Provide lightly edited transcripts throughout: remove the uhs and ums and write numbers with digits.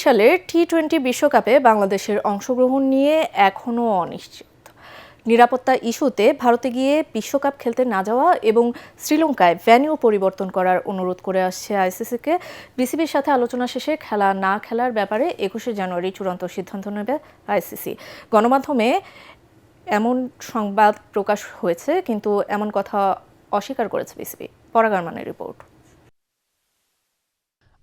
সালের টি-20 বিশ্বকাপে বাংলাদেশের অংশগ্রহণ নিয়ে এখনও অনিশ্চিত। নিরাপত্তা ইস্যুতে ভারতে গিয়ে বিশ্বকাপ খেলতে না যাওয়া এবং শ্রীলঙ্কায় ভেন্যু পরিবর্তন করার অনুরোধ করে আসছে আইসিসিকে। বিসিবির সাথে আলোচনা শেষে খেলা না খেলার ব্যাপারে 21শে জানুয়ারি চূড়ান্ত সিদ্ধান্ত নেবে আইসিসি। গণমাধ্যমে এমন সংবাদ প্রকাশ হয়েছে, কিন্তু এমন কথা অস্বীকার করেছে বিসিবি। পরাগ আরমানের রিপোর্ট।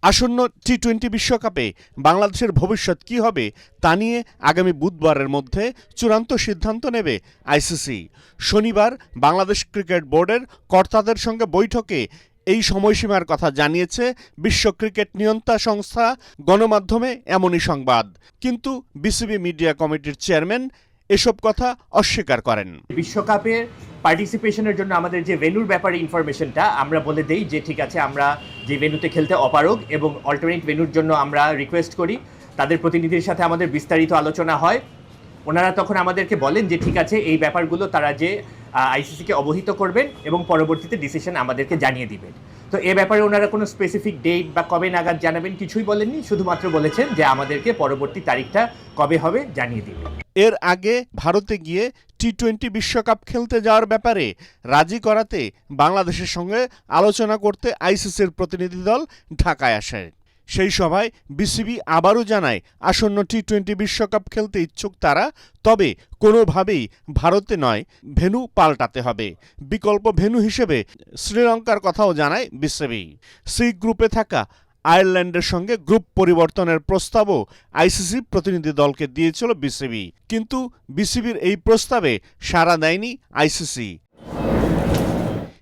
আসন্ন টি-20 বিশ্বকাপে বাংলাদেশের ভবিষ্যৎ কী হবে তা নিয়ে আগামী বুধবারের মধ্যে চূড়ান্ত সিদ্ধান্ত নেবে আইসিসি। শনিবার বাংলাদেশ ক্রিকেট বোর্ডের কর্তাদের সঙ্গে বৈঠকে এই সময়সীমার কথা জানিয়েছে বিশ্ব ক্রিকেট নিয়ন্ত্রণ সংস্থা। গণমাধ্যমে এমনই সংবাদ, কিন্তু বিসিবি মিডিয়া কমিটির চেয়ারম্যান এসব কথা অস্বীকার করেন। বিশ্বকাপের পার্টিসিপেশনের জন্য আমাদের যে ভেন্যুর ব্যাপারে ইনফরমেশনটা আমরা বলে দেই যে ঠিক আছে, আমরা যে ভেন্যুতে খেলতে অপারগ এবং অল্টারনেট ভেন্যুর জন্য আমরা রিকোয়েস্ট করি। তাদের প্রতিনিধির সাথে আমাদের বিস্তারিত আলোচনা হয়। ওনারা তখন আমাদেরকে বলেন যে ঠিক আছে, এই ব্যাপারগুলো তারা যে আইসিসিকে অবহিত করবেন এবং পরবর্তীতে ডিসিশন আমাদেরকে জানিয়ে দিবেন। তো এ ব্যাপারে ওনারা কোনো স্পেসিফিক ডেট বা কবে নাগাদ জানাবেন কিছুই বলেননি, শুধুমাত্র বলেছেন যে আমাদেরকে পরবর্তী তারিখটা কবে হবে জানিয়ে দিবেন। এর আগে ভারতে গিয়ে টি-20 বিশ্বকাপ খেলতে যাওয়ার ব্যাপারে রাজি করাতে বাংলাদেশের সঙ্গে আলোচনা করতে আইসিসির প্রতিনিধি দল ঢাকায় আসে। সেই সভায় বিসিবি আবারও জানায় আসন্ন টি-20 বিশ্বকাপ খেলতে ইচ্ছুক তারা, তবে কোনোভাবেই ভারতে নয়, ভেন্যু পাল্টাতে হবে। বিকল্প ভেন্যু হিসেবে শ্রীলঙ্কার কথাও জানায় বিসিবি। সি গ্রুপে থাকা আয়ারল্যান্ডের সঙ্গে গ্রুপ পরিবর্তনের প্রস্তাবও আইসিসি প্রতিনিধি দলকে দিয়েছিল বিসিবি, কিন্তু বিসিবির এই প্রস্তাবে সাড়া দেয়নি আইসিসি।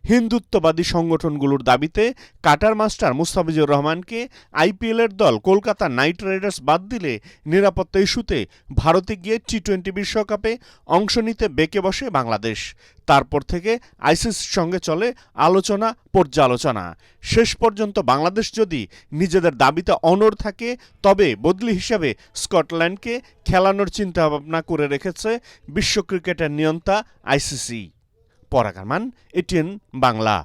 হিন্দুত্ববাদী সংগঠনগুলোর দাবিতে কাটার মাস্টার মুস্তাফিজুর রহমানকে আইপিএলের দল কলকাতা নাইট রাইডার্স বাদ দিলে নিরাপত্তা ইস্যুতে ভারতে গিয়ে টি-20 বিশ্বকাপে অংশ নিতে বেঁকে বসে বাংলাদেশ। তারপর থেকে আইসিসির সঙ্গে চলে আলোচনা পর্যালোচনা। শেষ পর্যন্ত বাংলাদেশ যদি নিজেদের দাবিতে অনড় থাকে, তবে বদলি হিসেবে স্কটল্যান্ডকে খেলানোর চিন্তাভাবনা করে রেখেছে বিশ্ব ক্রিকেটের নিয়ন্ত্রণ আইসিসি। পরাগ আরমান, এটিএন বাংলা।